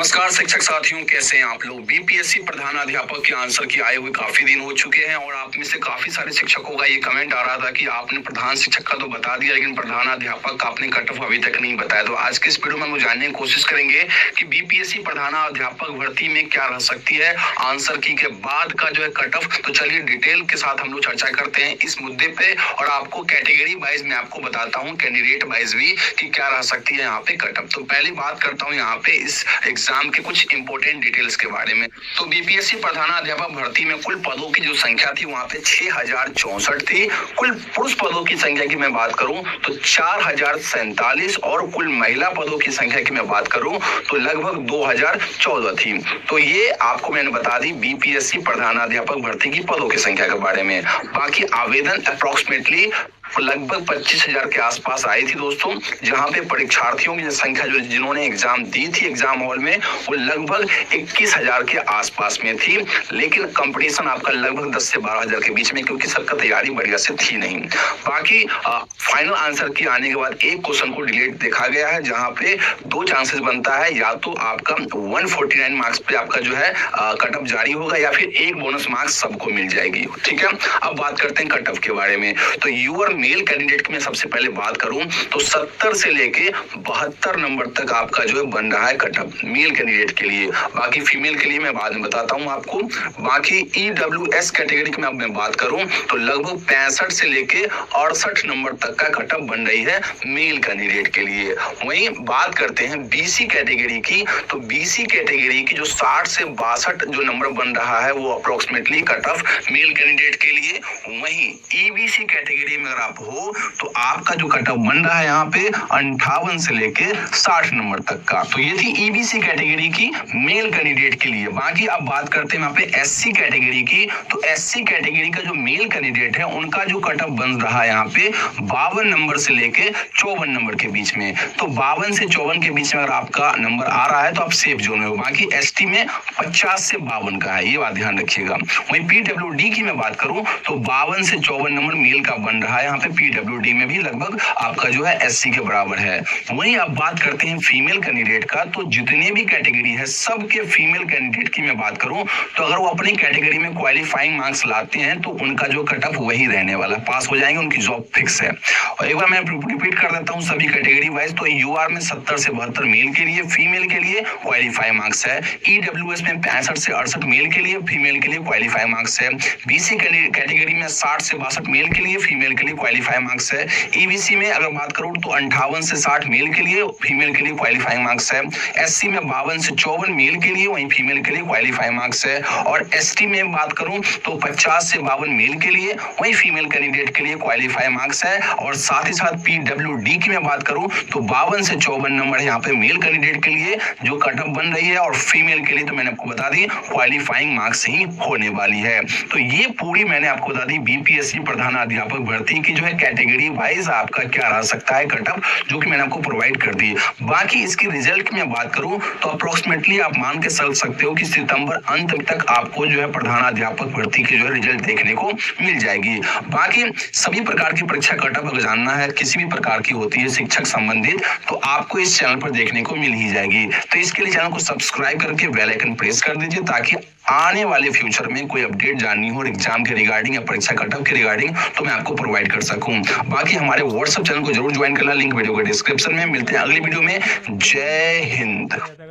नमस्कार शिक्षक साथियों, कैसे हैं आप लोग। बीपीएससी प्रधानाध्यापक के आंसर की आए हुए काफी दिन हो चुके हैं और आप में से काफी सारे शिक्षकों का ये कमेंट आ रहा था कि आपने प्रधान शिक्षक का तो बता दिया लेकिन प्रधानाध्यापक का आपने कट ऑफ अभी तक नहीं बताया। तो आज के इस वीडियो में हम जानने की कोशिश करेंगे कि बीपीएससी प्रधानाध्यापक भर्ती में क्या रह सकती है आंसर की के बाद का जो है कट ऑफ। तो चलिए डिटेल के साथ हम लोग चर्चा करते हैं इस मुद्दे पे और आपको कैटेगरी वाइज मैं आपको बताता हूँ, कैंडिडेट वाइज भी, कि क्या रह सकती है यहाँ पे कट ऑफ। तो पहली बात करता हूँ यहाँ पे इस एग्जाम के कुछ इंपोर्टेंट डिटेल्स के बारे में। तो बीपीएससी प्रधानाध्यापक भर्ती में कुल पदों की जो संख्या थी वहां पे 6064 थी। कुल पुरुष पदों की संख्या की मैं बात करूं तो 4047 और कुल महिला पदों की संख्या की मैं बात करूं तो लगभग 2014 थी। तो ये आपको मैंने बता दी बीपीएससी प्रधानाध्यापक भर्ती की पदों की संख्या के बारे में। बाकी आवेदन अप्रोक्सीमेटली लगभग 25,000 के आसपास आई थी दोस्तों, जहां पे परीक्षार्थियों की संख्या जो जिन्होंने एग्जाम दी थी एग्जाम हॉल में वो लगभग 21,000 के आसपास में थी। लेकिन कंपटीशन आपका लगभग 10 से 12,000 के बीच में, क्योंकि सबका तैयारी बढ़िया से थी नहीं। बाकी फाइनल आंसर की आने के बाद एक क्वेश्चन को डिलीट देखा गया है, जहां पे दो चांसेस बनता है, या तो आपका 149 मार्क्स पे आपका जो है कट ऑफ जारी होगा या फिर एक बोनस मार्क्स सबको मिल जाएगी। ठीक है, अब बात करते हैं कट ऑफ के बारे में। तो यूआर मेल कैंडिडेट की मैं सबसे पहले बात करूं तो 70 से लेके 72 नंबर तक आपका जो है बन रहा है कट ऑफ मेल कैंडिडेट के लिए। बाकी फीमेल के लिए मैं बाद में बताता हूं आपको। बाकी ईडब्ल्यूएस कैटेगरी की मैं बात करूं तो लगभग 65 से लेके 68 नंबर तक का कट ऑफ बन रही है मेल कैंडिडेट के लिए। वहीं बात करते हैं बीसी कैटेगरी की, तो बीसी कैटेगरी की जो 60 से 62 जो नंबर बन रहा है वो approximately cut of male candidate के लिए। वहीं ईबीसी कैटेगरी में अगर आप हो तो आपका जो कट ऑफ बन रहा है यहाँ पे 58 से लेके 60 नंबर तक का। तो ये थी ईबीसी कैटेगरी की मेल कैंडिडेट के लिए। बाकी अब बात करते हैं यहाँ पे एससी कैटेगरी की, तो एससी कैटेगरी का जो मेल कैंडिडेट है उनका जो कट ऑफ बन रहा है यहाँ पे 52 नंबर से लेके 54 नंबर के बीच में। तो 52 से 54 के बीच में अगर आपका नंबर आ रहा है तो आप सेफ जोन में हो। बाकी एसटी में 50 से 52 का है, ये बात ध्यान रखिएगा। वहीं पीडब्ल्यूडी की मैं बात करूं तो 52 से 54 नंबर मेल का बन रहा है यहाँ पे। पीडब्ल्यूडी में भी लगभग आपका जो है एससी के बराबर है। वहीं अब बात करते हैं फीमेल कैंडिडेट का, तो जितने भी कैटेगरी है सबके फीमेल कैंडिडेट की मैं बात करूं तो अगर वो अपनी कैटेगरी में क्वालिफाइंग मार्क्स लाते हैं तो उनका जो कट ऑफ वही रहने वाला, पास हो जाएंगे, उनकी जॉब फिक्स है। और एक बार मैं रिपीट कर देता हूँ सभी कैटेगरी वाइज। तो यूआर में 70 से 72 मेल के लिए, फीमेल के लिए क्वालिफाइंग मार्क्स है। ईडब्ल्यूएस में 65 से 68 मेल के लिए, फीमेल के लिए क्वालिफाइंग मार्क्स है। बीसी कैटेगरी में 60 से 62 मेल के लिए, फीमेल के लिए क्वालिफाइंग मार्क्स है। ईबीसी में अगर बात करूं तो 58 से 60 मेल के लिए, फीमेल के लिए क्वालिफाइंग मार्क्स है। एससी में 52 से 54 मेल के लिए, वहीं फीमेल के लिए क्वालिफाइंग मार्क्स है। और एसटी में बात करूं तो 50 से 52 मेल के लिए, वहीं फीमेल कैंडिडेट के लिए क्वालिफाइंग मार्क्स है। और साथ ही साथ पीडब्ल्यूडी की मैं बात करूं तो 52 से 54 नंबर यहाँ पे मेल कैंडिडेट के लिए जो कट ऑफ बन रही है, और फीमेल के लिए तो मैंने आपको बता दी क्वालिफाइंग मार्क्स ही होने वाली है। तो ये पूरी मैंने आपको बता दी बीपीएससी प्रधानाध्यापक भर्ती की जो है कैटेगरी वाइज आपका क्या रह सकता है कट ऑफ, जो कि मैंने आपको प्रोवाइड कर दी। बाकी इसकी रिजल्ट की मैं बात करूं तो अप्रोक्सीमेटली आप मान के चल सकते हो कि सितंबर अंत तक आपको जो है प्रधानाध्यापक भर्ती की जो है रिजल्ट देखने को मिल जाएगी। बाकी सभी प्रकार की परीक्षा कट ऑफ अगर जानना है, किसी भी प्रकार की होती है शिक्षक संबंधित, तो आपको इस चैनल पर देखने को मिल ही जाएगी। तो इसके लिए चैनल को सब्सक्राइब करके बेल आइकन प्रेस कर दीजिए, ताकि आने वाले फ्यूचर में कोई अपडेट जाननी हो एग्जाम के रिगार्डिंग या परीक्षा कट ऑफ के रिगार्डिंग तो मैं आपको प्रोवाइड कर सकूं। बाकी हमारे व्हाट्सएप चैनल को जरूर ज्वाइन करना, लिंक वीडियो के डिस्क्रिप्शन में। मिलते हैं अगली वीडियो में। जय हिंद।